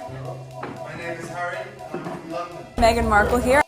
My name is Harry, and I'm from London. Meghan Markle here.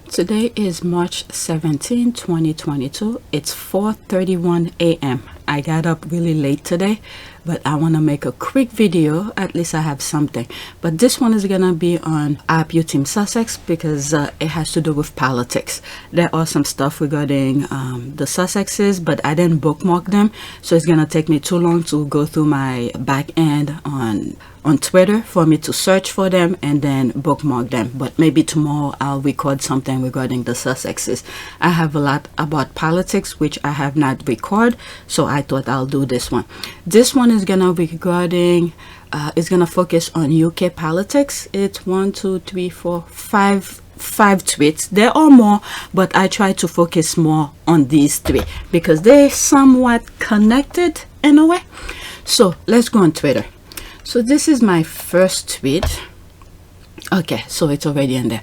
Today is March 17, 2022. It's 4:31 a.m. I got up really late today, but I want to make a quick video. At least I have something. But this one is going to be on APTS Sussex because it has to do with politics. There are some stuff regarding the Sussexes, but I didn't bookmark them. So it's going to take me too long to go through my back end on Twitter for me to search for them and then bookmark them. But maybe tomorrow I'll record something regarding the Sussexes. I have a lot about politics which I have not recorded, so I thought I'll do this one. This one is gonna be regarding it's gonna focus on UK politics. It's 1, 2, 3, 4, 5 tweets. There are more, but I try to focus more on these three because they're somewhat connected in a way. So let's go on Twitter. So this is my first tweet. Okay, so it's already in there.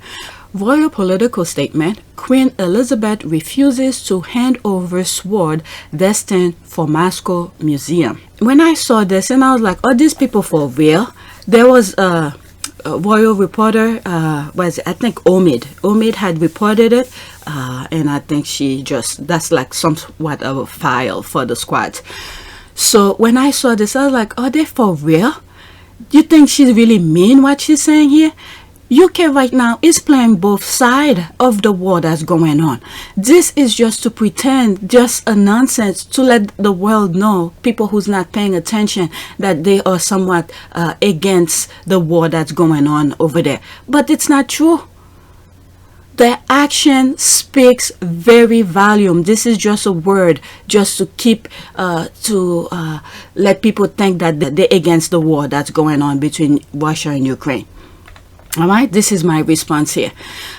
Royal political statement. Queen Elizabeth refuses to hand over sword destined for Moscow Museum. When I saw this and I was like, are these people for real? There was a royal reporter, I think Omid had reported it, and I think that's like somewhat of a file for the squad. So when I saw this, I was like, are they for real? You think she really mean what she's saying here? UK right now is playing both sides of the war that's going on. This is just to pretend, just a nonsense to let the world know, people who's not paying attention, that they are somewhat against the war that's going on over there. But it's not true. The action speaks very volume. This is just a word just to keep let people think that they're against the war that's going on between Russia and Ukraine. All right, this is my response here.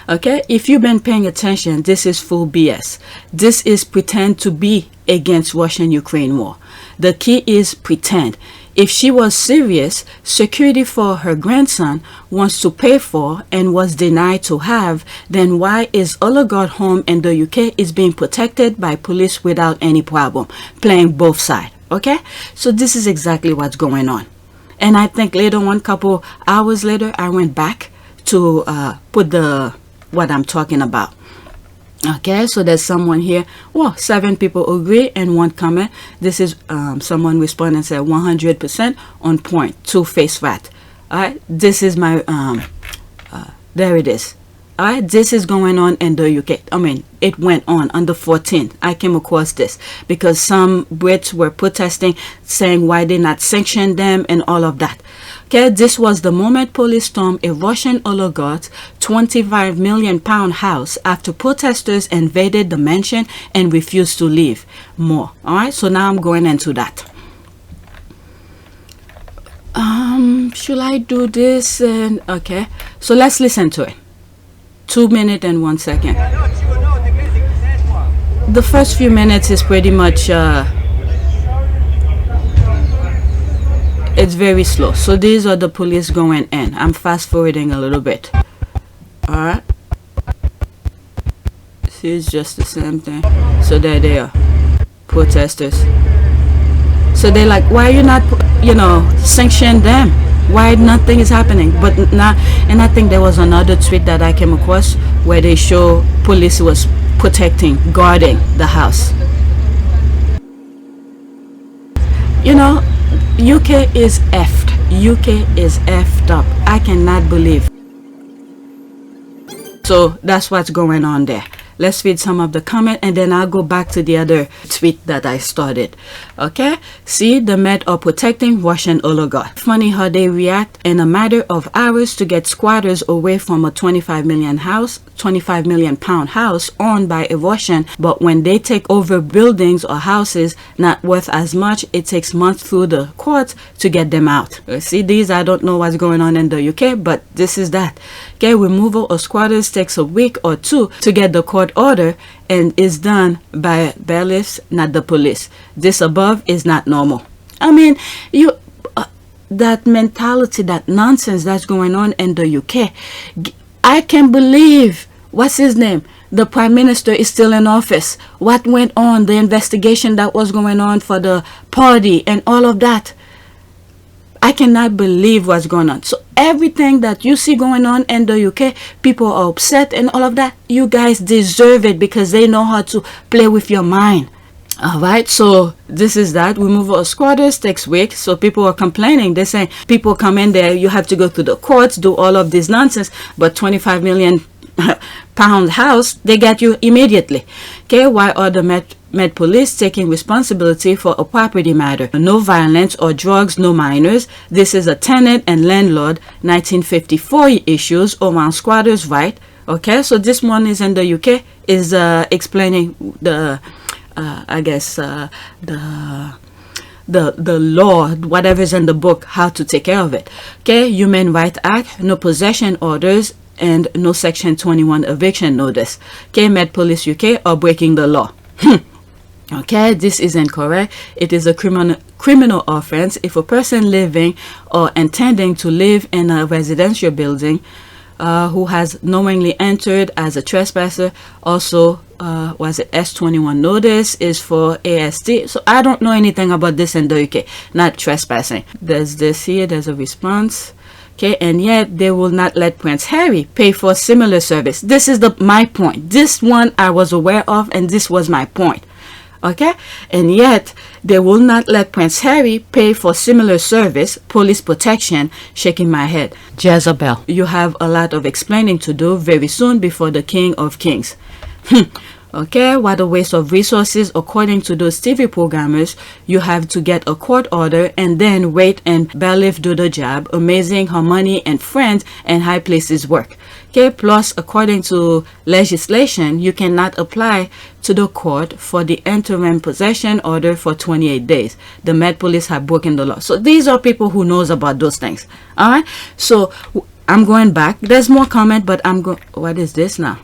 Okay, if you've been paying attention, this is full BS. This is pretend to be against Russian-Ukraine war. The key is pretend. If she was serious, security for her grandson wants to pay for and was denied to have, then why is oligarch home in the UK is being protected by police without any problem? Playing both sides. Okay, so this is exactly what's going on. And I think later on, couple hours later, I went back to put what I'm talking about. Okay, so there's someone here. Well, 7 people agree and 1 comment. This is someone responding and said 100% on point. 2 face rat. All right, this is my there it is. All right, this is going on in the UK. I mean, it went on the 14th. I came across this because some Brits were protesting, saying why they not sanction them and all of that. Okay, this was the moment police stormed a Russian oligarch's £25 million house after protesters invaded the mansion and refused to leave. More. All right, so now I'm going into that. Should I do this? And okay, so let's listen to it. 2 minutes and 1 second. The first few minutes is pretty much it's very slow. So these are the police going in. I'm fast forwarding a little bit. All right, see, it's just the same thing. So there they are, protesters. So they're like, why are you not sanction them? Why nothing is happening? But now, and I think there was another tweet that I came across where they show police was guarding the house. UK is effed. UK is effed up. I cannot believe. So that's what's going on there. Let's read some of the comment, and then I'll go back to the other tweet that I started. Okay, see, the Met are protecting Russian oligarch. Funny how they react in a matter of hours to get squatters away from a 25 million pound house owned by a Russian, but when they take over buildings or houses not worth as much, it takes months through the courts to get them out. See, these, I don't know what's going on in the UK, but this is that. Okay, removal of squatters takes a week or two to get the court order and is done by bailiffs, not the police. This above is not normal. I mean, that mentality, that nonsense that's going on in the UK. I can't believe, what's his name? The Prime Minister is still in office. What went on, the investigation that was going on for the party and all of that. I cannot believe what's going on. So everything that you see going on in the UK, people are upset and all of that. You guys deserve it because they know how to play with your mind. All right, so this is that. Removal of squatters takes weeks. So people are complaining. They're saying people come in there, you have to go through the courts, do all of this nonsense. But 25 million pound house, they get you immediately. Okay, why are the Met Police taking responsibility for a property matter? No violence or drugs, no minors. This is a tenant and landlord 1954 issues around squatters' right. Okay, so this one is in the UK, is explaining the I guess the law, whatever's in the book, how to take care of it. Okay, Human Rights Act, no possession orders and no Section 21 eviction notice. Okay, Met Police UK are breaking the law. Okay, this is incorrect. It is a criminal offense if a person living or intending to live in a residential building who has knowingly entered as a trespasser, also was it S21 notice is for AST. So I don't know anything about this in the UK, not trespassing. There's this here, there's a response. Okay, and yet they will not let Prince Harry pay for a similar service. This is my point. This one I was aware of, and this was my point. Okay, and yet they will not let Prince Harry pay for similar service, police protection. Shaking my head. Jezebel, you have a lot of explaining to do very soon before the King of Kings. Okay, what a waste of resources. According to those TV programmers, you have to get a court order and then wait and bailiff do the job. Amazing how money and friends and high places work. Okay, plus according to legislation, you cannot apply to the court for the interim possession order for 28 days. The Met Police have broken the law. So these are people who knows about those things. All right, so I'm going back. There's more comment, but I'm going. What is this now?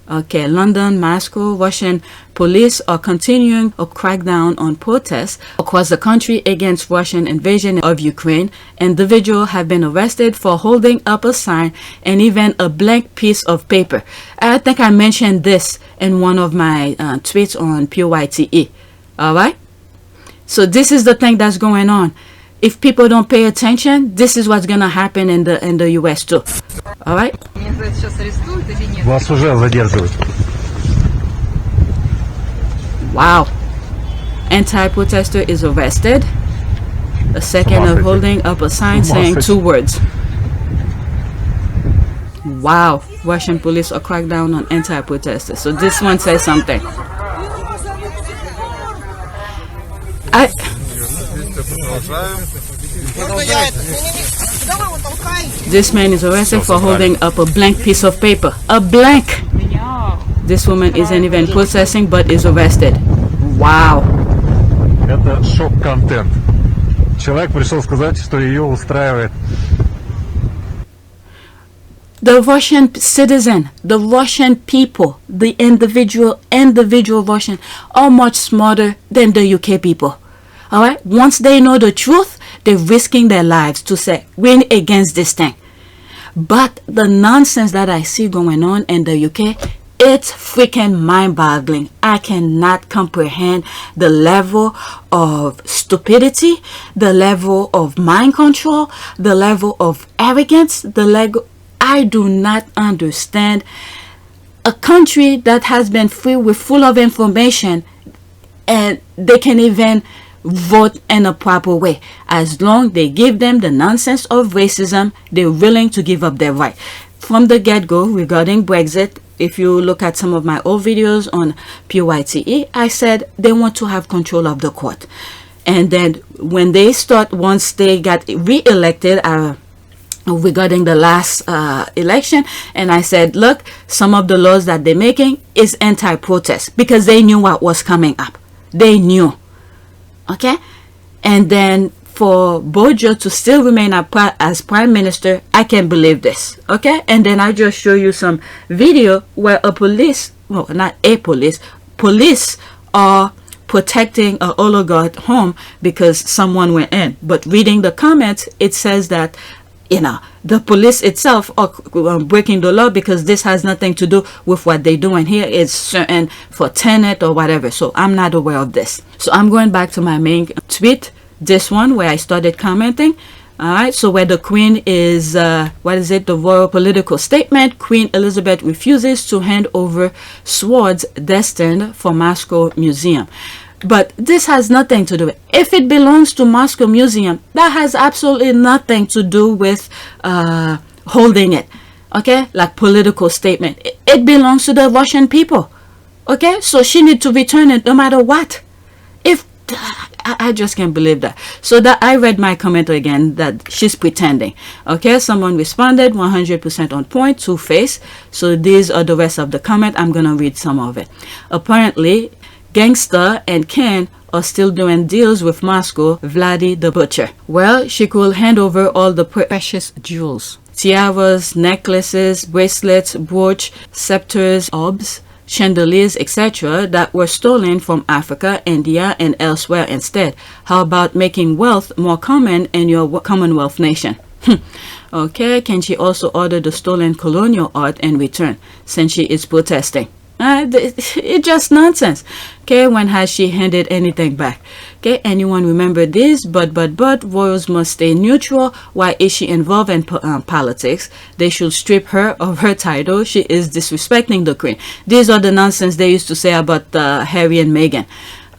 Okay, London, Moscow, Russian police are continuing a crackdown on protests across the country against Russian invasion of Ukraine. Individuals have been arrested for holding up a sign and even a blank piece of paper. I think I mentioned this in one of my tweets on PYTE. All right? So this is the thing that's going on. If people don't pay attention, this is what's going to happen in the US too. All right? Вас уже задерживают. Wow. Anti-protester is arrested. A second of holding up a sign saying two words. Wow. Russian police are cracked down on anti-protesters. So this one says something. This man is arrested for holding up a blank piece of paper. A blank! This woman isn't even processing but is arrested. Wow. Это шок-контент. Человек пришел сказать, что ее устраивает. The Russian citizen, the Russian people, the individual Russian are much smarter than the UK people. All right. Once they know the truth, they're risking their lives to say win against this thing. But the nonsense that I see going on in the UK, it's freaking mind-boggling. I cannot comprehend the level of stupidity, the level of mind control, the level of arrogance, I do not understand a country that has been full of information, and they can even vote in a proper way. As long they give them the nonsense of racism, they're willing to give up their right. From the get-go regarding Brexit, if you look at some of my old videos on PYTE, I said they want to have control of the court. And then when they start, once they got re-elected, regarding the last election, and I said, look, some of the laws that they're making is anti-protest, because they knew what was coming up. They knew. Okay? And then for Bojo to still remain as prime minister, I can't believe this. Okay? And then I just show you some video where a police, well, not a police are protecting an oligarch home because someone went in. But reading the comments, it says that, you know, the police itself are breaking the law because this has nothing to do with what they're doing here. It's certain for tenant or whatever. So I'm not aware of this. So I'm going back to my main tweet, this one where I started commenting. All right, so where the Queen is, what is it? The royal political statement. Queen Elizabeth refuses to hand over swords destined for Moscow Museum. But this has nothing to do with it. If it belongs to Moscow Museum, that has absolutely nothing to do with holding it. Okay, like political statement. It belongs to the Russian people. Okay, so she needs to return it no matter what. If I just can't believe that. So that I read my comment again that she's pretending. Okay, someone responded 100% on point, two-faced. So these are the rest of the comment. I'm gonna read some of it. Apparently, Gangster and Ken are still doing deals with Moscow, Vladdy the Butcher. Well, she could hand over all the precious jewels. Tiaras, necklaces, bracelets, brooch, scepters, orbs, chandeliers, etc. that were stolen from Africa, India, and elsewhere instead. How about making wealth more common in your Commonwealth nation? Okay, can she also order the stolen colonial art in return, since she is protesting? It's just nonsense. Okay, when has she handed anything back? Okay, anyone remember this? But royals must stay neutral. Why is she involved in politics? They should strip her of her title. She is disrespecting the Queen. These are the nonsense they used to say about Harry and Meghan.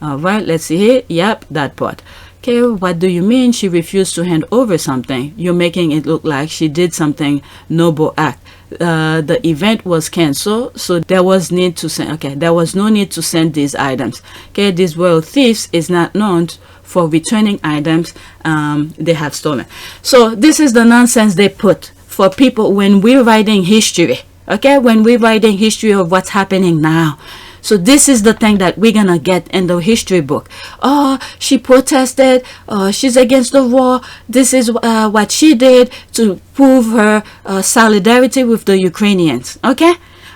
All right, let's see here. Yep, that part. Okay, what do you mean she refused to hand over something? You're making it look like she did something noble act. The event was cancelled, so there was need to send. Okay, there was no need to send these items. Okay, these royal thieves is not known for returning items they have stolen. So this is the nonsense they put for people when we're writing history. Okay, when we're writing history of what's happening now. So this is the thing that we're gonna get in the history book. Oh, she protested. She's against the war. This is what she did to prove her solidarity with the Ukrainians. Okay?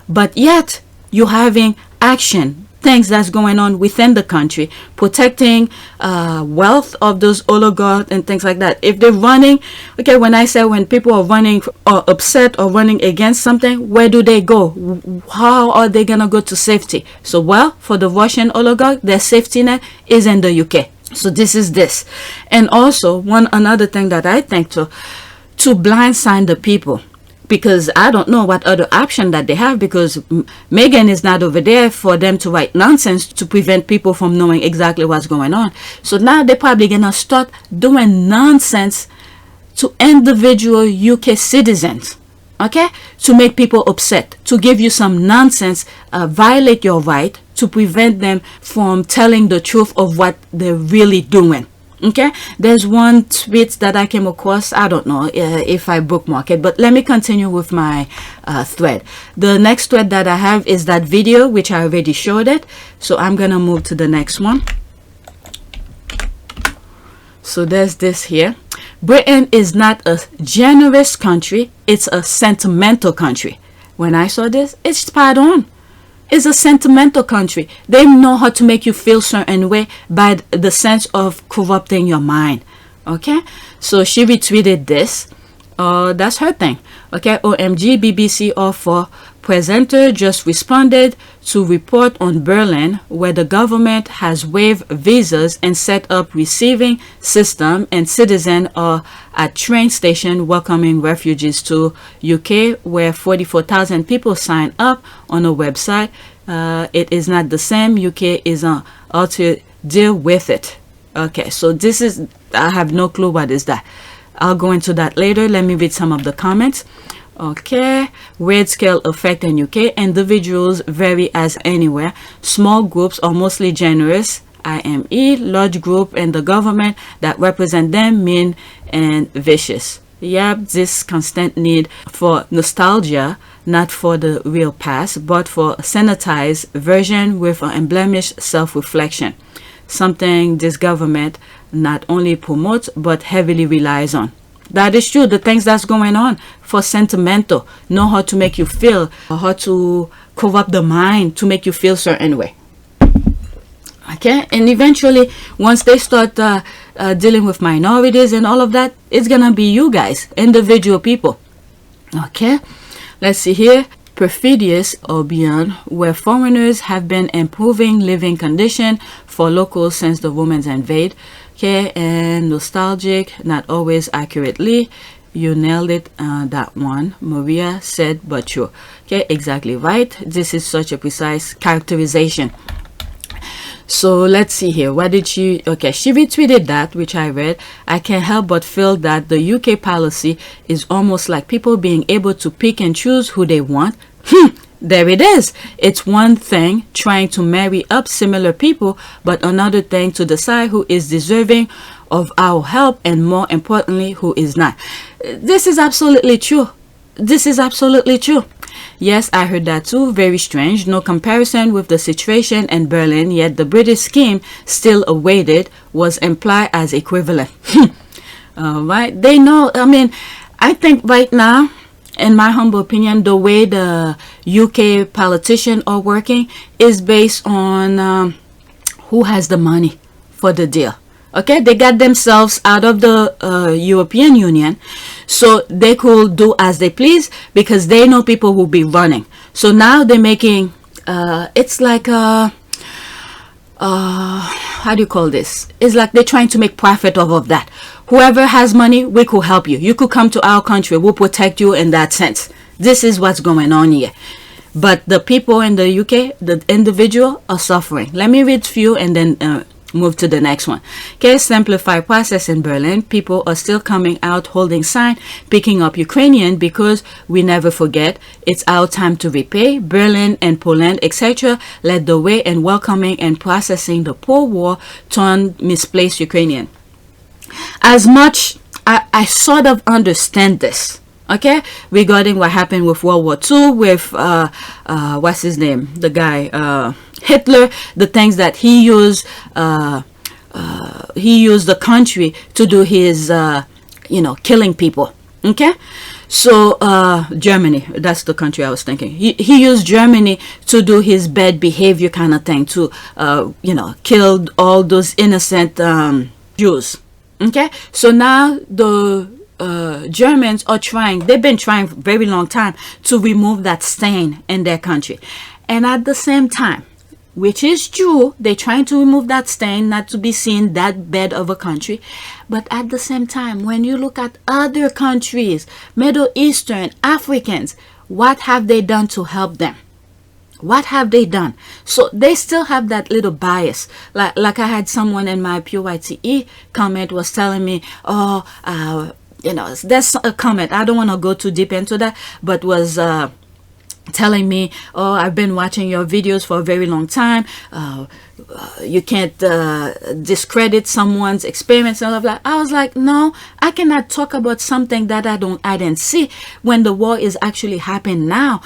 But yet, you're having action, things that's going on within the country, protecting wealth of those oligarchs and things like that. If they're running, okay, when I say when people are running or upset or running against something, where do they go? How are they gonna go to safety? So, well, for the Russian oligarch, their safety net is in the UK. So this is this. And also, another thing that I think to blindside the people. Because I don't know what other option that they have, because Meghan is not over there for them to write nonsense to prevent people from knowing exactly what's going on. So now they're probably going to start doing nonsense to individual UK citizens, okay, to make people upset, to give you some nonsense, violate your right, to prevent them from telling the truth of what they're really doing. Okay, there's one tweet that I came across. I don't know if I bookmark it, but let me continue with my thread. The next thread that I have is that video, which I already showed it. So I'm gonna move to the next one. So there's this here. Britain is not a generous country, it's a sentimental country. When I saw this, it's spot on. It's a sentimental country. They know how to make you feel certain way by the sense of corrupting your mind. Okay, so she retweeted this. That's her thing. Okay, OMG, BBC or4 presenter just responded to report on Berlin, where the government has waived visas and set up receiving system, and citizens are at train station welcoming refugees to UK, where 44,000 people sign up on a website. It is not the same. UK is on how to deal with it. Okay, so this is, I have no clue what is that. I'll go into that later. Let me read some of the comments. Okay, Weird scale effect in UK. Individuals vary as anywhere. Small groups are mostly generous, IME. Large group in the government that represent them mean and vicious. Yep, this constant need for nostalgia, not for the real past, but for a sanitized version with an unblemished self-reflection. Something this government not only promotes but heavily relies on. That is true. The things that's going on for sentimental, know how to make you feel, how to corrupt the mind to make you feel certain way. Okay, and eventually once they start dealing with minorities and all of that, it's gonna be you guys, individual people. Okay, let's see here. Perfidious or beyond, where foreigners have been improving living condition for locals since the Romans invade. Okay, and nostalgic, not always accurately. You nailed it, that one, Maria said, but true. Okay, exactly right. This is such a precise characterization. So let's see here. What did she? Okay, she retweeted that, which I read. I can't help but feel that the UK policy is almost like people being able to pick and choose who they want. There it is. It's one thing trying to marry up similar people, but another thing to decide who is deserving of our help and more importantly, who is not. This is absolutely true. This is absolutely true. Yes, I heard that too. Very strange. No comparison with the situation in Berlin, yet the British scheme still awaited was implied as equivalent. Right? They know. I mean, I think right now, in my humble opinion, the way the UK politicians are working is based on who has the money for the deal. Okay, they got themselves out of the European Union, so they could do as they please because they know people will be running. So now they're making it's like how do you call this? It's like they're trying to make profit off of that. Whoever has money, we could help you. You could come to our country. We'll protect you in that sense. This is what's going on here. But the people in the UK, the individual, are suffering. Let me read a few and then move to the next one. Okay, simplified process in Berlin. People are still coming out holding sign, picking up Ukrainian because we never forget. It's our time to repay. Berlin and Poland, etc., led the way in welcoming and processing the poor torn misplaced Ukrainian. As much I sort of understand this, okay, regarding what happened with World War II with what's his name, the guy Hitler, the things that he used the country to do his killing people. Okay, so Germany, that's the country I was thinking. He used Germany to do his bad behavior kind of thing, to kill all those innocent Jews. Okay, so now the Germans are trying, they've been trying for a very long time to remove that stain in their country. And at the same time, which is true, they're trying to remove that stain, not to be seen that bad of a country. But at the same time, when you look at other countries, Middle Eastern, Africans, what have they done to help them? What have they done? So they still have that little bias. Like I had someone in my PYTE comment was telling me, there's a comment. I don't want to go too deep into that, but was telling me, oh, I've been watching your videos for a very long time. You can't discredit someone's experience and all of that. I was like, no, I cannot talk about something that I didn't see when the war is actually happening now.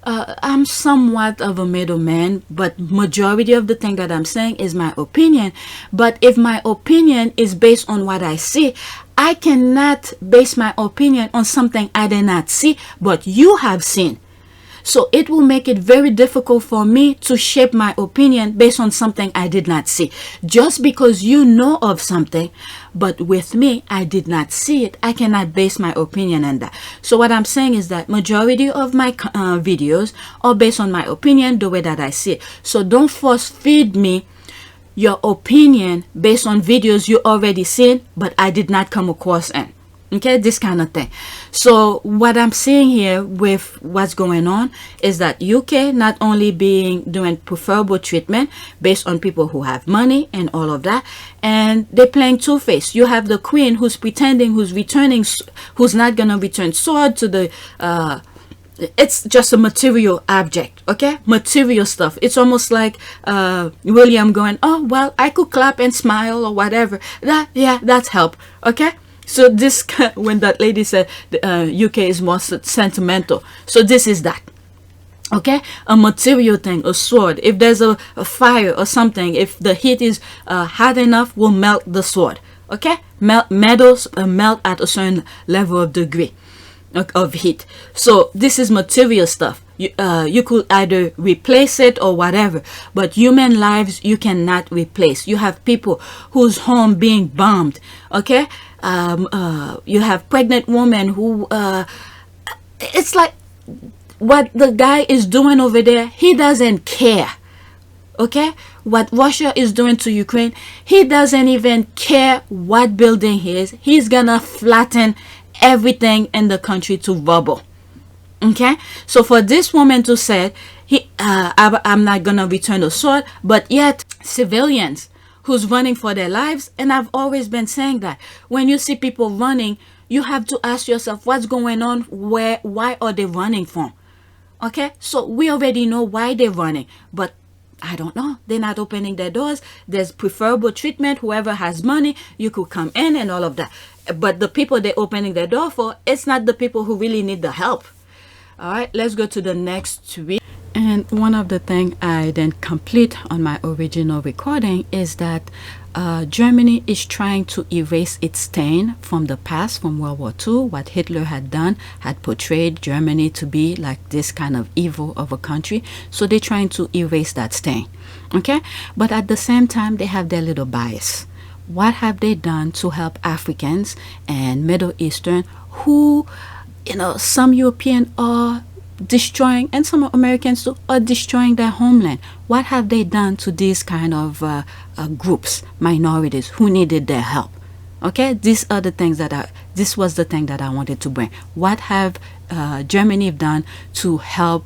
I'm somewhat of a middleman, but majority of the thing that I'm saying is my opinion. But if my opinion is based on what I see, I cannot base my opinion on something I did not see, but you have seen. So it will make it very difficult for me to shape my opinion based on something I did not see. Just because you know of something, but with me, I did not see it, I cannot base my opinion on that. So what I'm saying is that majority of my videos are based on my opinion, the way that I see it. So don't force feed me your opinion based on videos you already seen, but I did not come across in. Okay, this kind of thing. So what I'm seeing here with what's going on is that UK not only doing preferable treatment based on people who have money and all of that, and they're playing two-faced. You have the queen who's pretending, who's not gonna return sword to the it's just a material object, okay? Material stuff. It's almost like William going, oh well, I could clap and smile or whatever. That's help, okay? So this, when that lady said the UK is more sentimental, so this is that, okay? A material thing, a sword. If there's a fire or something, if the heat is hot enough, will melt the sword, okay? Metals melt at a certain level of degree of heat. So this is material stuff. You could either replace it or whatever, but human lives you cannot replace. You have people whose home being bombed, okay? You have pregnant women who it's like what the guy is doing over there, he doesn't care, okay? What Russia is doing to Ukraine, he doesn't even care what building he is. He's gonna flatten everything in the country to rubble. Okay, so for this woman to say I'm not gonna return the sword, but yet civilians who's running for their lives, and I've always been saying that when you see people running, you have to ask yourself what's going on, why are they running from? Okay, so we already know why they're running, but I don't know, they're not opening their doors. There's preferable treatment. Whoever has money, you could come in and all of that, but the people they're opening their door for, it's not the people who really need the help. All right, let's go to the next tweet. And one of the things I didn't complete on my original recording is that Germany is trying to erase its stain from the past, from World War II. What Hitler had done had portrayed Germany to be like this kind of evil of a country. So they're trying to erase that stain. Okay, but at the same time, they have their little bias. What have they done to help Africans and Middle Eastern who, you know, some European are destroying, and some Americans too are destroying their homeland? What have they done to these kind of groups, minorities who needed their help? Okay, these are the things this was the thing that I wanted to bring. What have Germany done to help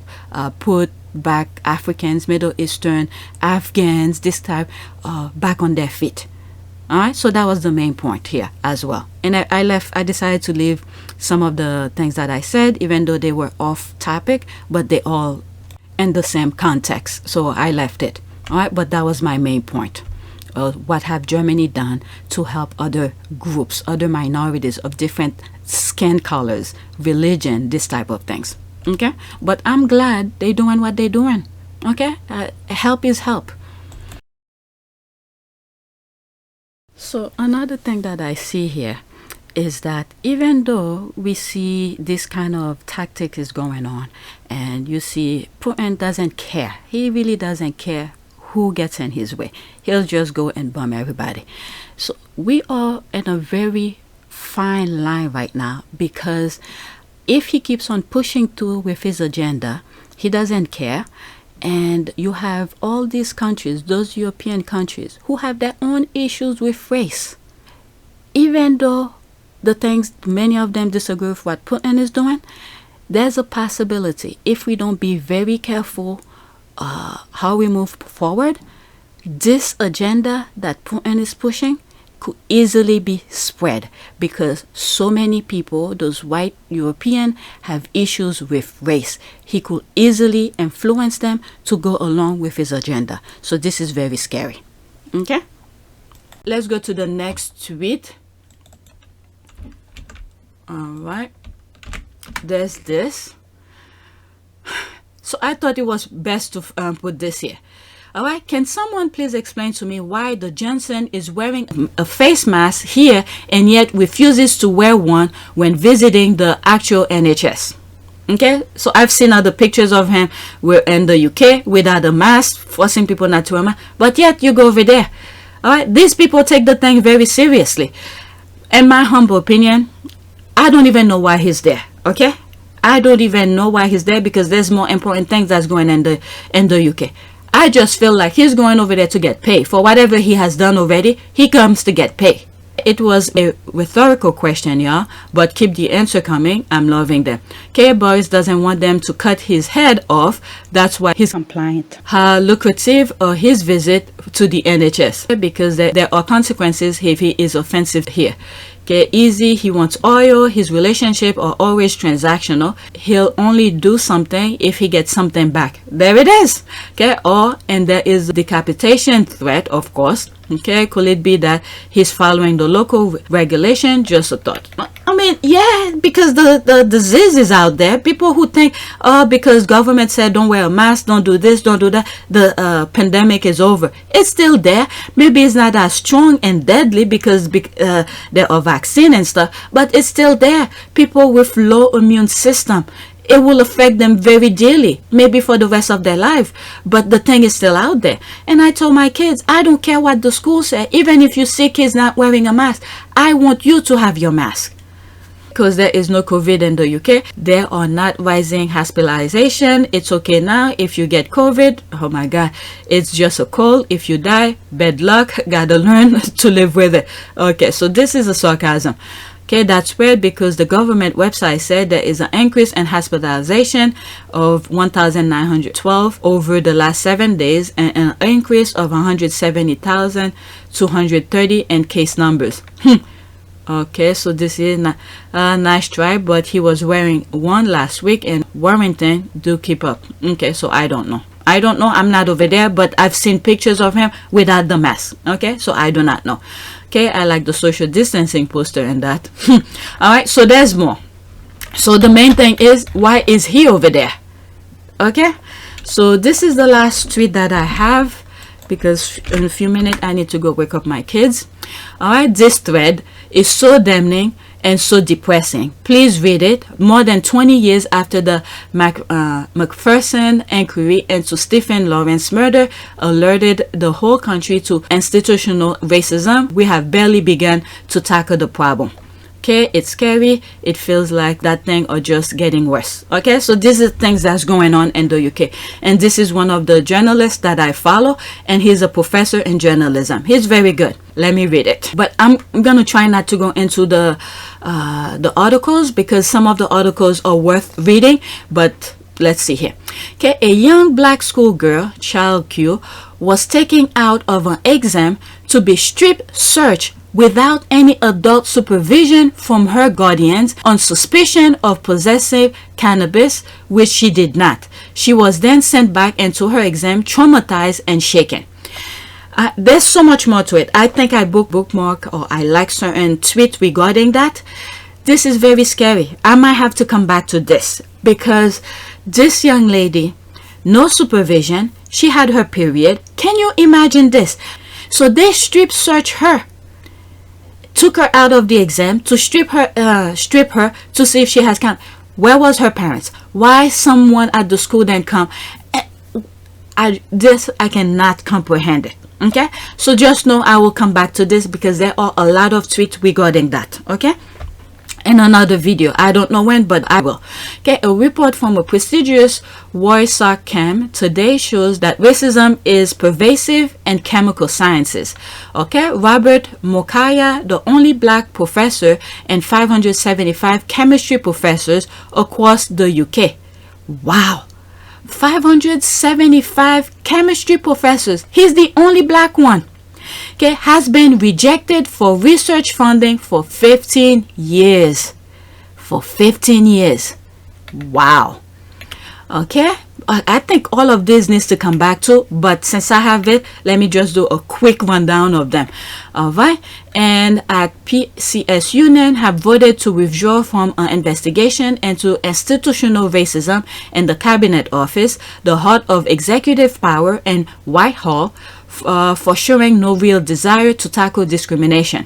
put back Africans, Middle Eastern, Afghans, this type, back on their feet? All right, so that was the main point here as well. And I decided to leave some of the things that I said, even though they were off topic, but they all in the same context. So I left it. All right, but that was my main point. What have Germany done to help other groups, other minorities of different skin colors, religion, this type of things. Okay, but I'm glad they're doing what they're doing. Okay, help is help. So another thing that I see here is that even though we see this kind of tactic is going on, and you see Putin doesn't care, he really doesn't care who gets in his way. He'll just go and bomb everybody. So we are in a very fine line right now, because if he keeps on pushing through with his agenda, he doesn't care. And you have all these countries, those European countries, who have their own issues with race. Even though many of them disagree with what Putin is doing, there's a possibility, if we don't be very careful how we move forward, this agenda that Putin is pushing could easily be spread, because so many people, those white European, have issues with race. He could easily influence them to go along with his agenda. So this is very scary. Okay, let's go to the next tweet. All right, there's this. So I thought it was best to put this here. All right, can someone please explain to me why the Johnson is wearing a face mask here and yet refuses to wear one when visiting the actual NHS? Okay, so I've seen other pictures of him in the UK without a mask, forcing people not to wear a mask, but yet you go over there. All right, these people take the thing very seriously. In my humble opinion, I don't even know why he's there. Okay, I don't even know why he's there, because there's more important things that's going on in the UK. I just feel like he's going over there to get paid for whatever he has done already. He comes to get paid. It was a rhetorical question, y'all, but keep the answer coming. I'm loving them. Okay, Boris doesn't want them to cut his head off. That's why he's compliant. How lucrative are his visit to the NHS? Because there are consequences if he is offensive here. Okay, easy. He wants oil. His relationship are always transactional. He'll only do something if he gets something back. There it is. Okay, and there is decapitation threat, of course. Okay, could it be that he's following the local regulation? Just a thought. I mean, yeah, because the disease is out there. People who think, oh, because government said don't wear a mask, don't do this, don't do that, the pandemic is over. It's still there. Maybe it's not as strong and deadly because there are vaccine and stuff, but it's still there. People with low immune system, it will affect them very dearly, maybe for the rest of their life, but the thing is still out there. And I told my kids, I don't care what the school said, even if you see kids not wearing a mask, I want you to have your mask. Because there is no COVID in the UK, there are not rising hospitalization. It's okay now if you get COVID. Oh my God, it's just a cold. If you die, bad luck. Gotta learn to live with it. Okay, so this is a sarcasm. Okay, that's weird because the government website said there is an increase in hospitalization of 1,912 over the last 7 days and an increase of 170,230 in case numbers. Okay, so this is not a nice try, but he was wearing one last week in Warrington. Do keep up. Okay, so I don't know. I'm not over there, but I've seen pictures of him without the mask. Okay, so I do not know. Okay, I like the social distancing poster and that. All right, so there's more. So the main thing is, why is he over there? Okay, so this is the last tweet that I have, because in a few minutes I need to go wake up my kids. All right, this thread is so damning and so depressing. Please read it. More than 20 years after the Macpherson inquiry into Stephen Lawrence murder alerted the whole country to institutional racism, we have barely begun to tackle the problem. Okay, it's scary. It feels like that thing are just getting worse. Okay, so this is things that's going on in the UK, and this is one of the journalists that I follow, and he's a professor in journalism. He's very good. Let me read it, but I'm gonna try not to go into the articles because some of the articles are worth reading. But let's see here. Okay, a young black schoolgirl, child Q, was taken out of an exam to be strip searched without any adult supervision from her guardians on suspicion of possessive cannabis, which she did not. She was then sent back into her exam traumatized and shaken. There's so much more to it. I think I bookmark or I like certain tweets regarding that. This is very scary. I might have to come back to this because this young lady, no supervision, she had her period. Can you imagine this? So they strip search her, took her out of the exam to strip her to see if she has come. Where was her parents? Why someone at the school didn't come? I cannot comprehend it. Okay, so just know I will come back to this because there are a lot of tweets regarding that. Okay, in another video, I don't know when, but I will. Okay, a report from a prestigious Warsaw camp today shows that racism is pervasive in chemical sciences. Okay, Robert Mokaya, the only black professor and 575 chemistry professors across the UK. Wow, 575 chemistry professors. He's the only black one. Okay, has been rejected for research funding for 15 years. For 15 years. Wow. Okay, I think all of this needs to come back to, but since I have it, let me just do a quick rundown of them. All right, and at PCS Union have voted to withdraw from an investigation into institutional racism in the Cabinet Office, the heart of executive power in Whitehall, for showing no real desire to tackle discrimination.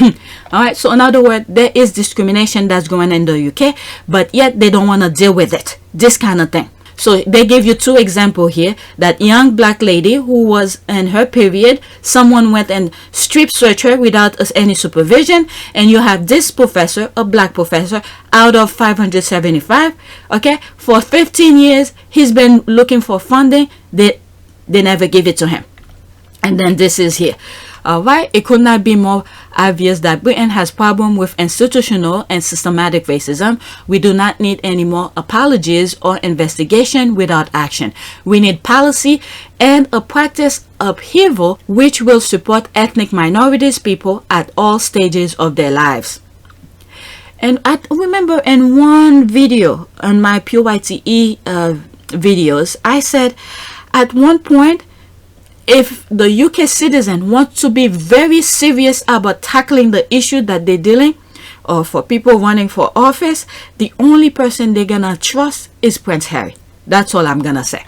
All right, so in other words, there is discrimination that's going in the UK, but yet they don't want to deal with it, this kind of thing. So they give you two examples here. That young black lady who was in her period, someone went and strip searched her without any supervision, and you have this professor, a black professor, out of 575. Okay, for 15 years he's been looking for funding. They never give it to him. And then this is here. Alright, it could not be more obvious that Britain has problem with institutional and systematic racism. We do not need any more apologies or investigation without action. We need policy and a practice upheaval which will support ethnic minorities people at all stages of their lives. And I remember in one video on my PYTE videos, I said at one point, if the UK citizen wants to be very serious about tackling the issue that they're dealing, or for people running for office, the only person they're gonna trust is Prince Harry. That's all I'm gonna say.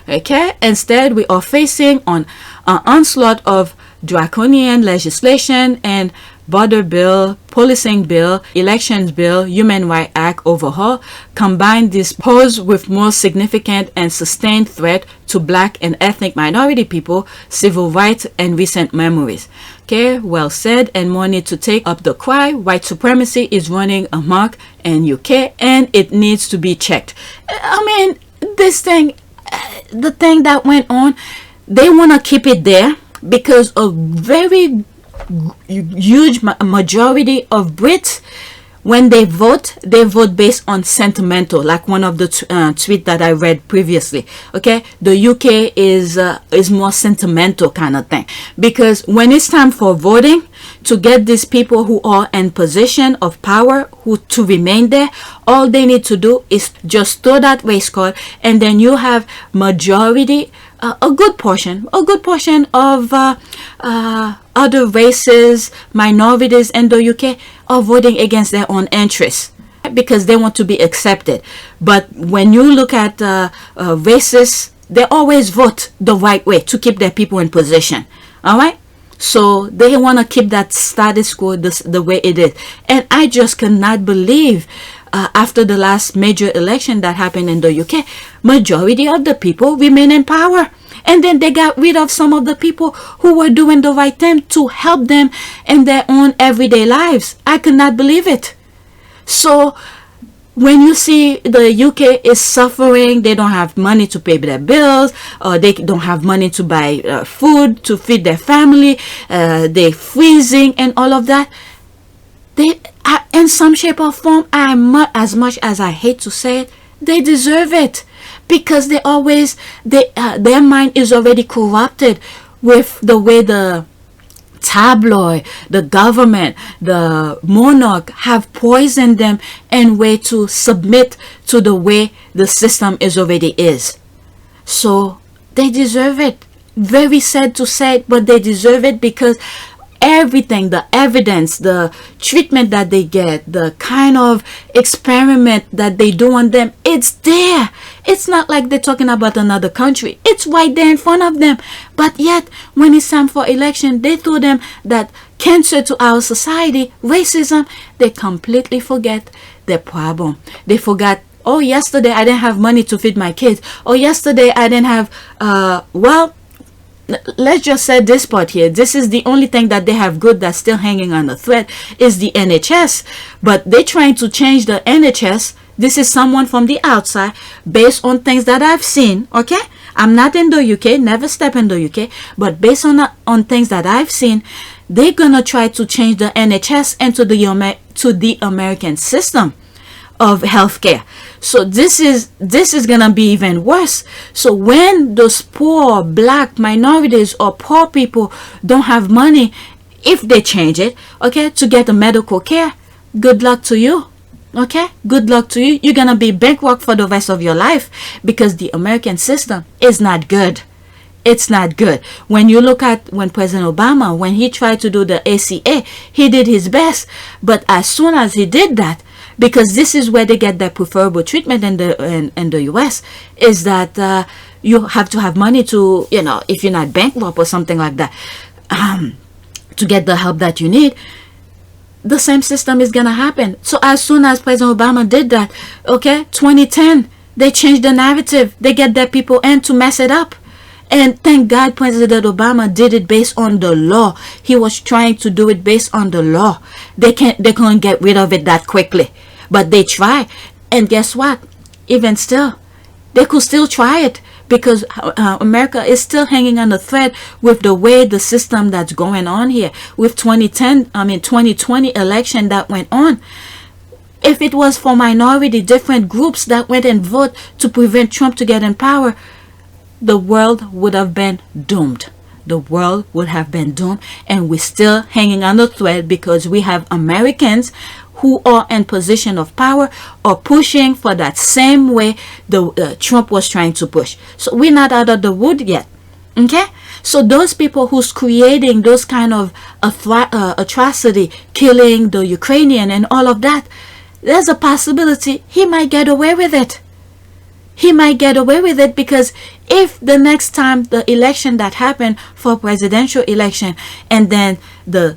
Okay, instead we are facing on an onslaught of draconian legislation and border bill, policing bill, elections bill, human rights act overhaul. Combine this pose with more significant and sustained threat to black and ethnic minority people, civil rights, and recent memories. Okay, well said, and more need to take up the cry. White supremacy is running amok in UK and it needs to be checked. I mean, this thing, the thing that went on, they want to keep it there because a very huge majority of Brits, when they vote based on sentimental, like one of the tweet that I read previously. Okay, the UK is more sentimental kind of thing, because when it's time for voting to get these people who are in position of power who to remain there, all they need to do is just throw that race card, and then you have majority, a good portion of other races, minorities in the UK are voting against their own interests because they want to be accepted. But when you look at racists, they always vote the right way to keep their people in position. All right, so they want to keep that status quo the way it is. And I just cannot believe after the last major election that happened in the UK, majority of the people remain in power. And then they got rid of some of the people who were doing the right thing to help them in their own everyday lives. I could not believe it. So when you see the UK is suffering, they don't have money to pay their bills, or they don't have money to buy food to feed their family, they're freezing and all of that. They, in some shape or form, as much as I hate to say it, they deserve it. Because they always, their mind is already corrupted with the way the tabloid, the government, the monarch have poisoned them in way to submit to the way the system is already is. So they deserve it. Very sad to say it, but they deserve it because everything, the evidence, the treatment that they get, the kind of experiment that they do on them, it's there. It's not like they're talking about another country. It's right there in front of them. But yet, when it's time for election, they told them that cancer to our society, racism, they completely forget their problem. They forgot, oh, yesterday I didn't have money to feed my kids. Oh, yesterday I didn't have, well, let's just say this part here. This is the only thing that they have good that's still hanging on the thread is the NHS. But they're trying to change the NHS. This is someone from the outside based on things that I've seen. Okay, I'm not in the UK, never step in the UK, but based on things that I've seen, they're gonna try to change the NHS into the American system of healthcare. So this is gonna be even worse. So when those poor black minorities or poor people don't have money, if they change it, okay, to get the medical care, good luck to you. Okay, good luck to you. You're gonna be bankrupt for the rest of your life because the American system is not good. It's not good. When you look at when President Obama, when he tried to do the ACA, he did his best. But as soon as he did that, because this is where they get their preferable treatment in the US, is that you have to have money to, you know, if you're not bankrupt or something like that, to get the help that you need. The same system is gonna happen. So as soon as President Obama did that, okay, 2010, they changed the narrative. They get their people in to mess it up. And thank God President Obama did it based on the law. He was trying to do it based on the law. They can't get rid of it that quickly. But they try. And guess what? Even still, they could still try it because America is still hanging on a thread with the way the system that's going on here with 2020 election that went on. If it was for minority, different groups that went and vote to prevent Trump to get in power, the world would have been doomed. The world would have been doomed, and we're still hanging on the thread because we have Americans who are in position of power or pushing for that same way the Trump was trying to push. So we're not out of the wood yet. Okay, so those people who's creating those kind of atrocity, killing the Ukrainian and all of that, there's a possibility he might get away with it. He might get away with it because if the next time the election that happened for presidential election and then the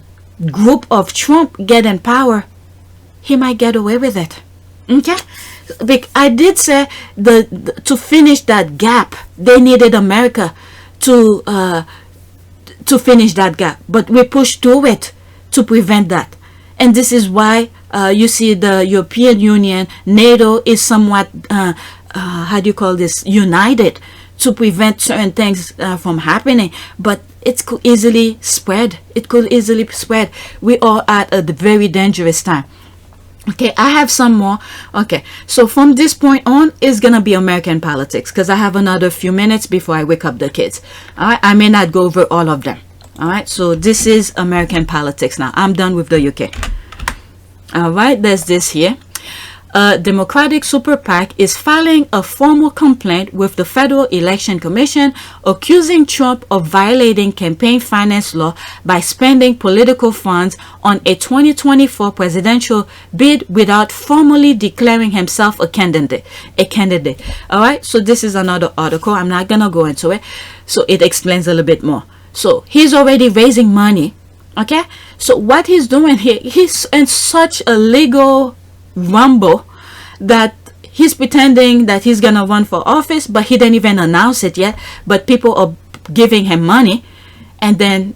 group of Trump get in power, he might get away with it. Okay, I did say to finish that gap, they needed America to finish that gap, but we pushed through it to prevent that. And this is why you see the European Union, NATO is somewhat how do you call this, united to prevent certain things from happening, but it could easily spread. We are at a very dangerous time. Okay, I have some more. Okay, so from this point on, it's gonna be American politics because I have another few minutes before I wake up the kids. All right, I may not go over all of them. All right, so this is American politics now. I'm done with the UK. All right, there's this here. A Democratic super PAC is filing a formal complaint with the Federal Election Commission accusing Trump of violating campaign finance law by spending political funds on a 2024 presidential bid without formally declaring himself a candidate. All right, so this is another article. I'm not gonna go into it. So it explains a little bit more. So he's already raising money. Okay, so what he's doing here, he's in such a legal rumble that he's pretending that he's gonna run for office, but he didn't even announce it yet, but people are giving him money. And then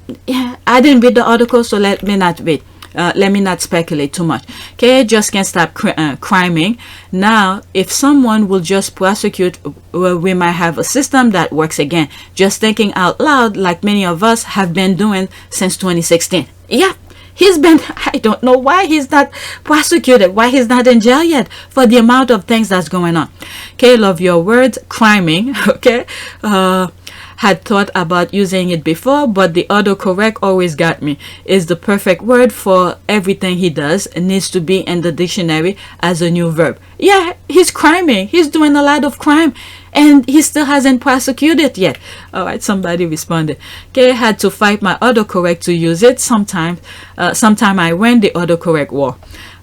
I didn't read the article, so let me not speculate too much. Okay, just can't stop criming. Now if someone will just prosecute, we might have a system that works again. Just thinking out loud, like many of us have been doing since 2016. Yeah, he's been, I don't know why he's not prosecuted, why he's not in jail yet for the amount of things that's going on. Okay, love your words, criming. Okay, had thought about using it before, but the autocorrect always got me. Is the perfect word for everything he does. It needs to be in the dictionary as a new verb. Yeah, he's criming. He's doing a lot of crime, and he still hasn't prosecuted yet. All right, somebody responded. Okay, had to fight my autocorrect to use it. Sometime I win the autocorrect war.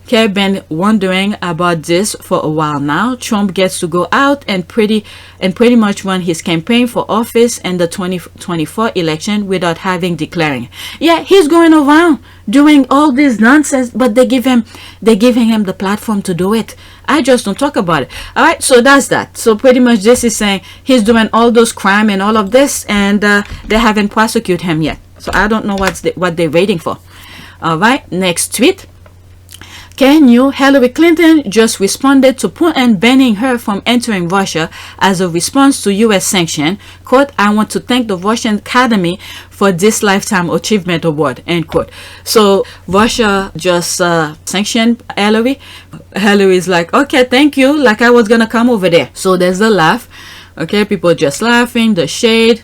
Okay, been wondering about this for a while now. Trump gets to go out and pretty much run his campaign for office in the 2024 election without having declaring. Yeah, he's going around doing all this nonsense, but they're giving him the platform to do it. I just don't talk about it. All right, so that's that. So pretty much this is saying he's doing all those crime and all of this, and they haven't prosecuted him yet. So I don't know what they're waiting for. All right, next tweet. Can you? Hillary Clinton just responded to Putin banning her from entering Russia as a response to U.S. sanction. Quote, I want to thank the Russian Academy for this Lifetime Achievement Award, end quote. So Russia just sanctioned Hillary. Hillary's like, okay, thank you, like I was gonna come over there. So there's a laugh. Okay, people just laughing, the shade.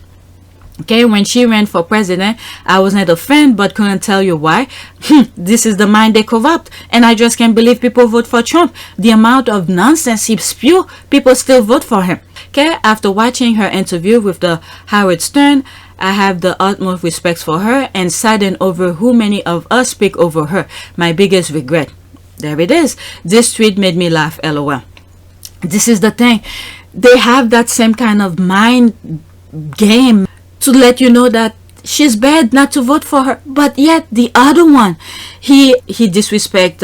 Okay, when she ran for president, I wasn't a fan, but couldn't tell you why. This is the mind they corrupt, and I just can't believe people vote for Trump. The amount of nonsense he spew, people still vote for him. Okay, after watching her interview with the Howard Stern, I have the utmost respect for her and saddened over who many of us speak over her. My biggest regret. There it is. This tweet made me laugh, LOL. This is the thing. They have that same kind of mind game to let you know that she's bad, not to vote for her. But yet the other one, he disrespect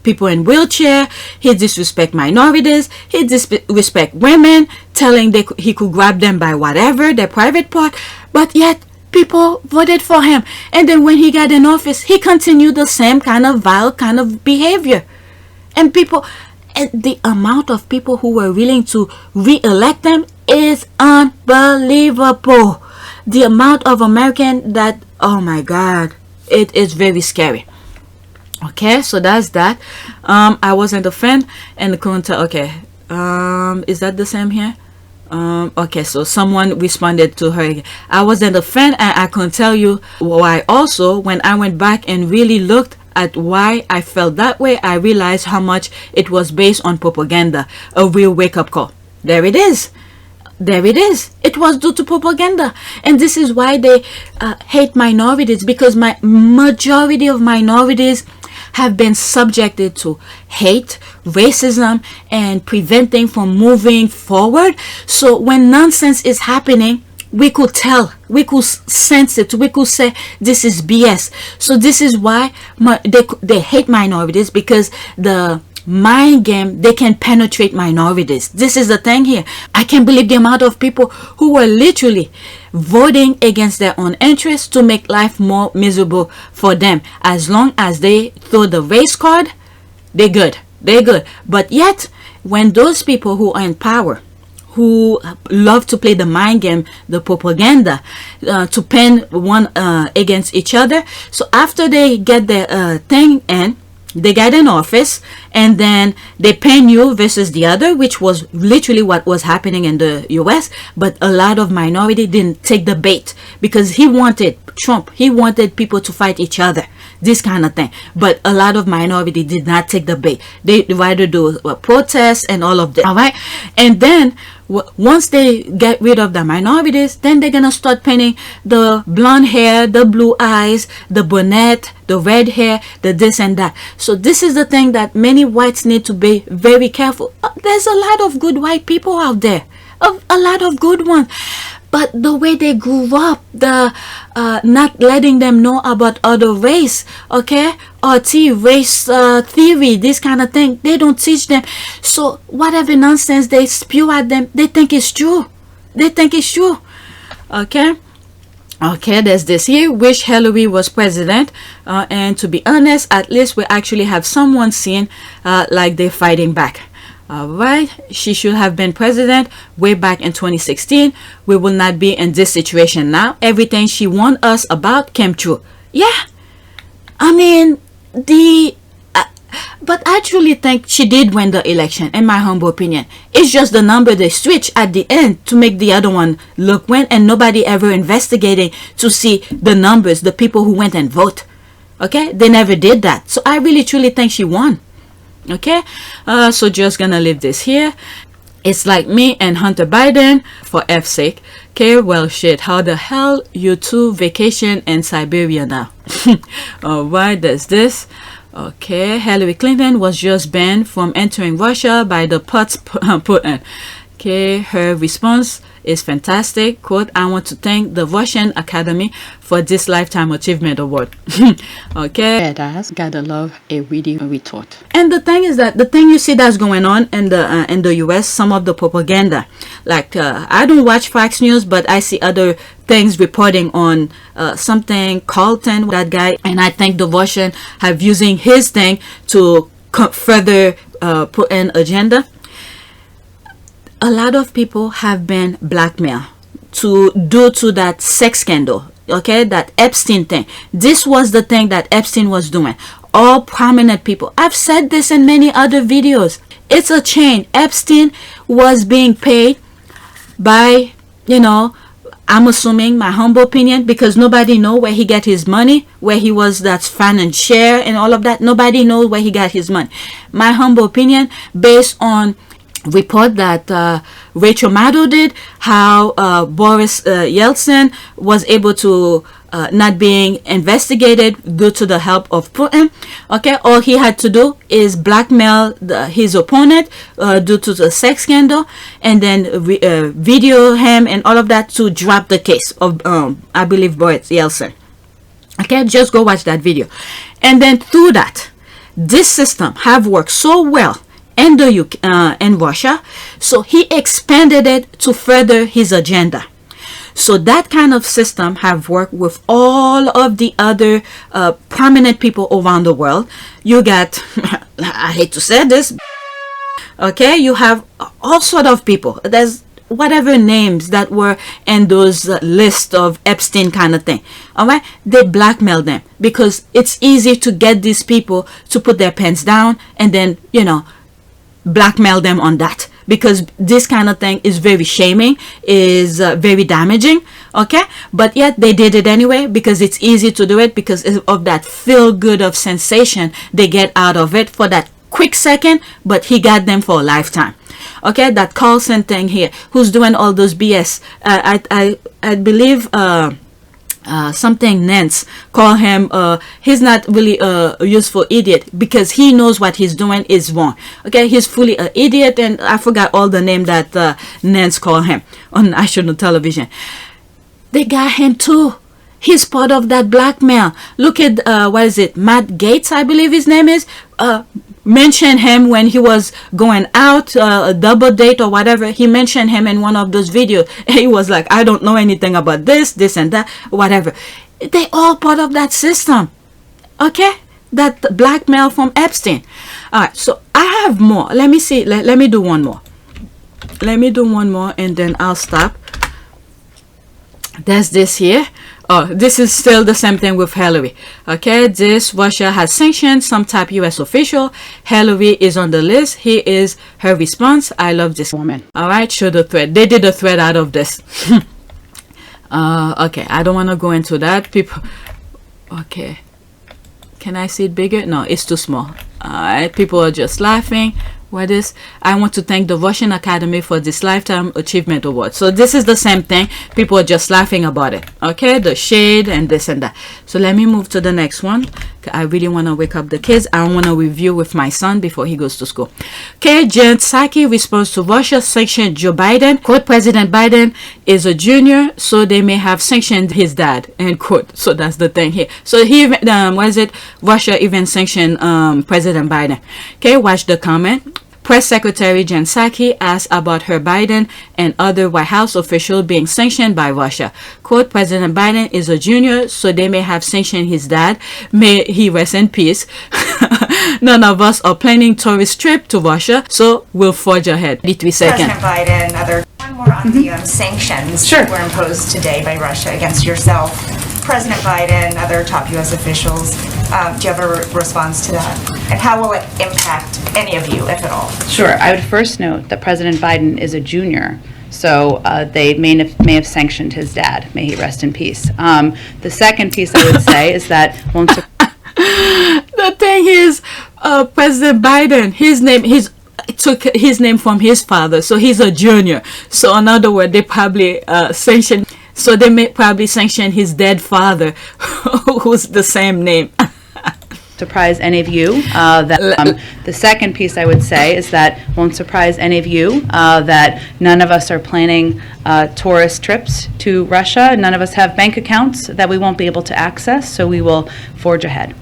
people in wheelchair, he disrespect minorities, he disrespect women, telling he could grab them by whatever, their private part. But yet people voted for him, and then when he got in office, he continued the same kind of vile kind of behavior. And people, And the amount of people who were willing to re-elect them is unbelievable. The amount of American that, oh my God, it is very scary. Okay, so that's that. I wasn't a fan, and the commenter, okay, is that the same here? Okay, so someone responded to her again. I wasn't a fan, and I can tell you why. Also, when I went back and really looked at why I felt that way, I realized how much it was based on propaganda. A real wake-up call. There it is. There it is. It was due to propaganda. And this is why they hate minorities, because my majority of minorities have been subjected to hate, racism, and preventing from moving forward. So when nonsense is happening, we could tell, we could sense it, we could say this is BS. So this is why they hate minorities, because the mind game, they can penetrate minorities. This is the thing here. I can't believe the amount of people who were literally voting against their own interests to make life more miserable for them. As long as they throw the race card, they're good. They're good. But yet, when those people who are in power, who love to play the mind game, the propaganda, to pin one against each other, so after they get their thing in, they get in office, and then they pin you versus the other, which was literally what was happening in the US. But a lot of minority didn't take the bait, because he wanted Trump, he wanted people to fight each other, this kind of thing. But a lot of minority did not take the bait. They rather do protests and all of that. All right, and then once they get rid of the minorities, then they're gonna start painting the blonde hair, the blue eyes, the brunette, the red hair, the this and that. So this is the thing that many whites need to be very careful. There's a lot of good white people out there, a lot of good ones, but the way they grew up, the not letting them know about other race, okay, race theory, this kind of thing, they don't teach them. So whatever nonsense they spew at them, they think it's true. They think it's true. Okay, there's this here. Wish Hillary was president, and to be honest, at least we actually have someone seen like they're fighting back. Alright, she should have been president way back in 2016. We will not be in this situation now. Everything she warned us about came true. Yeah, I mean, but I truly think she did win the election, in my humble opinion. It's just the number they switch at the end to make the other one look win, and nobody ever investigating to see the numbers, the people who went and vote. Okay, they never did that. So I really truly think she won. Okay, so just gonna leave this here. It's like me and Hunter Biden, for F's sake. Okay, well shit, how the hell you two vacation in Siberia now? Alright, there's this. Okay, Hillary Clinton was just banned from entering Russia by the Putin. Okay, her response is fantastic. Quote, I want to thank the Russian Academy for this Lifetime Achievement Award. Okay, that's gotta love a witty retort. And the thing is that the thing you see that's going on in the US, some of the propaganda, like I don't watch Fox News, but I see other things reporting on something Carlton, that guy, and I think the Russian have using his thing to further put an agenda. A lot of people have been blackmailed due to that sex scandal, okay, that Epstein thing. This was the thing that Epstein was doing. All prominent people. I've said this in many other videos. It's a chain. Epstein was being paid by, you know, I'm assuming, my humble opinion, because nobody know where he got his money, where he was, that's fan and share and all of that. Nobody knows where he got his money. My humble opinion, based on report that Rachel Maddow did, how Boris Yeltsin was able to not being investigated due to the help of Putin. Okay, all he had to do is blackmail his opponent due to the sex scandal, and then video him and all of that to drop the case of I believe Boris Yeltsin. Okay, just go watch that video. And then through that, this system have worked so well in the in Russia, so he expanded it to further his agenda. So that kind of system have worked with all of the other prominent people around the world. You got, I hate to say this, Okay, you have all sort of people. There's whatever names that were in those list of Epstein kind of thing. All right, they blackmail them because it's easy to get these people to put their pens down and then, you know, blackmail them on that, because this kind of thing is very shaming, is very damaging. Okay, but yet they did it anyway because it's easy to do it, because of that feel good of sensation they get out of it for that quick second, but he got them for a lifetime. Okay, that Carlson thing here, who's doing all those BS. I believe something Nance call him he's not really a useful idiot, because he knows what he's doing is wrong. Okay, he's fully an idiot, and I forgot all the name that Nance call him on national television. They got him too. He's part of that blackmail. Look at what is it, Matt Gates, I believe his name is. Mentioned him when he was going out, a double date or whatever. He mentioned him in one of those videos. He was like, I don't know anything about this and that, whatever. They all part of that system. Okay, that blackmail from Epstein. All right, so I have more. Let me see. Let me do one more. Let me do one more and then I'll stop. There's this here. Oh, this is still the same thing with Hillary. Okay, this Russia has sanctioned some top US official. Hillary is on the list. Here is her response. I love this woman. All right, show the thread. They did a thread out of this. Okay, I don't want to go into that. People, okay, can I see it bigger? No, it's too small. All right, people are just laughing. What is? I want to thank the Russian Academy for this Lifetime Achievement Award. So this is the same thing. People are just laughing about it. Okay, the shade and this and that. So let me move to the next one. I really want to wake up the kids. I want to review with my son before he goes to school. Okay, Jen Psaki responds to Russia sanctioned Joe Biden. Quote, President Biden is a junior, so they may have sanctioned his dad. End quote. So that's the thing here. So he, what is it? Russia even sanctioned President Biden. Okay, watch the comment. Press Secretary Jen Psaki asked about her Biden and other White House officials being sanctioned by Russia. Quote, President Biden is a junior, so they may have sanctioned his dad. May he rest in peace. None of us are planning tourist trip to Russia, so we'll forge ahead. 83 seconds. President Biden, one more on the sanctions that were imposed today by Russia against yourself. President Biden, other top U.S. officials, do you have a response to that? And how will it impact any of you, if at all? Sure. I would first note that President Biden is a junior, so they may have sanctioned his dad. May he rest in peace. The second piece I would say is that won't. The thing is, President Biden, his name, took his name from his father, so he's a junior. So in other words, they probably sanctioned. So they may probably sanction his dead father, who's the same name. Surprise any of you that the second piece I would say is that won't surprise any of you that none of us are planning tourist trips to Russia. None of us have bank accounts that we won't be able to access, so we will forge ahead.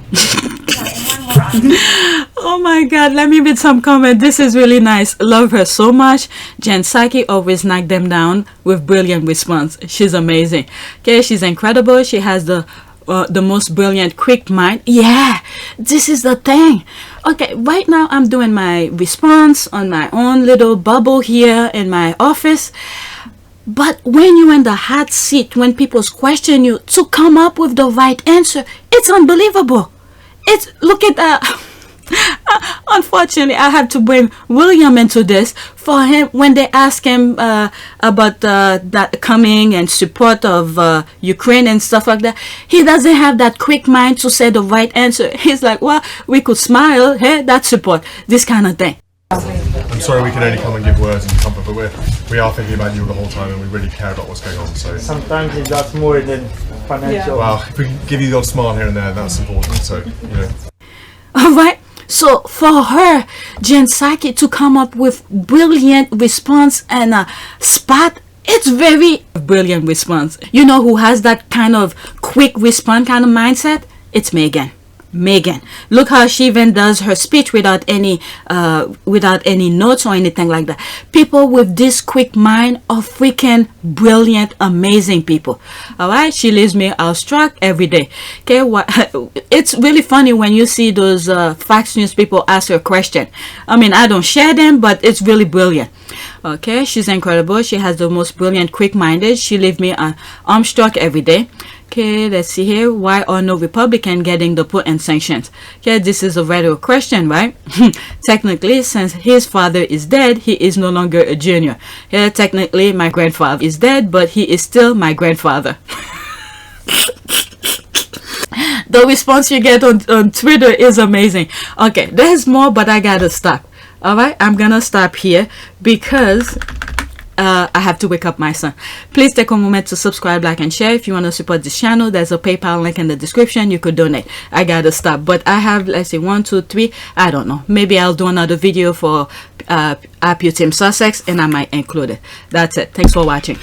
Oh my God, let me read some comment. This is really nice. Love her so much. Jen Psaki always knocked them down with brilliant response. She's amazing. Okay, she's incredible. She has the most brilliant quick mind. Yeah, this is the thing. Okay, right now I'm doing my response on my own little bubble here in my office. But when you're in the hot seat, when people question you to come up with the right answer, it's unbelievable. It's, look at that. Unfortunately, I have to bring William into this for him when they ask him about that coming and support of Ukraine and stuff like that. He doesn't have that quick mind to say the right answer. He's like, well, we could smile, hey, that's support, this kind of thing. I'm sorry we can only come and give words and comfort, but we are thinking about you the whole time and we really care about what's going on. So Sometimes it does more than financial. well, if we can give you the odd smile here and there, that's important. So, you know. All right. So for her, Jen Psaki, to come up with brilliant response and a spot, it's very brilliant response. You know who has that kind of quick response kind of mindset? It's Megan. Meghan. Look how she even does her speech without any notes or anything like that. People with this quick mind are freaking brilliant, amazing people. All right, she leaves me awestruck every day. Okay, it's really funny when you see those Fox News people ask her a question. I mean, I don't share them, but it's really brilliant. Okay, she's incredible. She has the most brilliant quick-minded. She leaves me awestruck every day. Okay, let's see here. Why are no Republican getting the Putin sanctions? Okay, this is a radical question, right? Technically, since his father is dead, he is no longer a junior. Yeah, technically, my grandfather is dead, but he is still my grandfather. The response you get on Twitter is amazing. Okay, there's more, but I gotta stop. Alright, I'm gonna stop here because I have to wake up my son. Please take a moment to subscribe, like, and share. If you want to support this channel, there's a PayPal link in the description. You could donate. I gotta stop, but I have, let's say, 1, 2, 3, I don't know, maybe I'll do another video for APTS Sussex, and I might include it. That's it. Thanks for watching.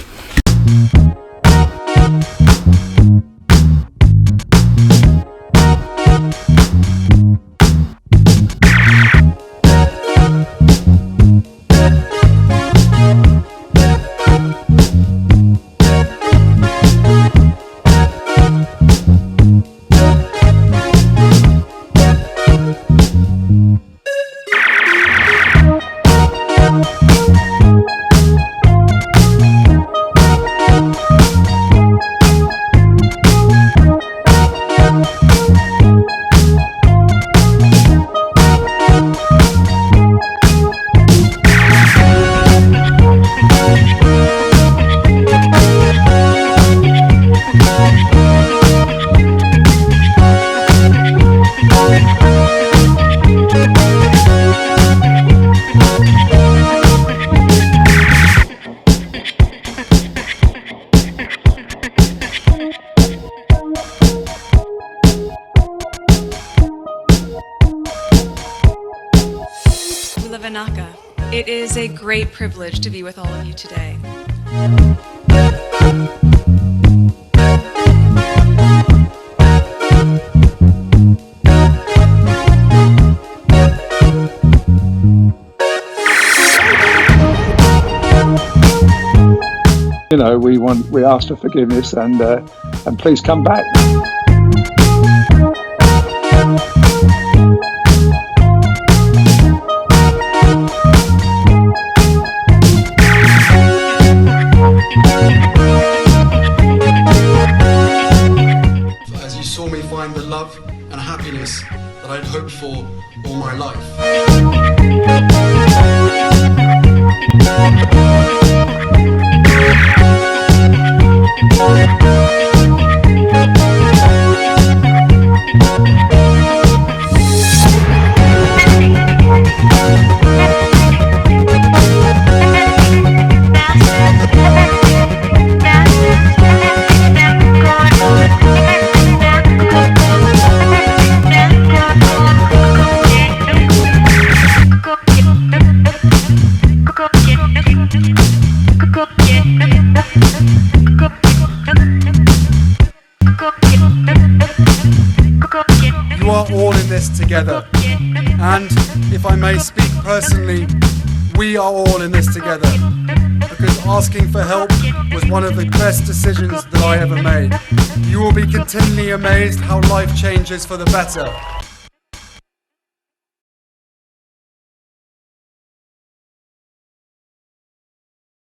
It is a great privilege to be with all of you today. You know, we ask for forgiveness and please come back. As you saw me find the love and happiness that I'd hoped for all my life. You are all in this together, and if I may speak personally, we are all in this together, because asking for help was one of the best decisions that I ever made. You will be continually amazed how life changes for the better.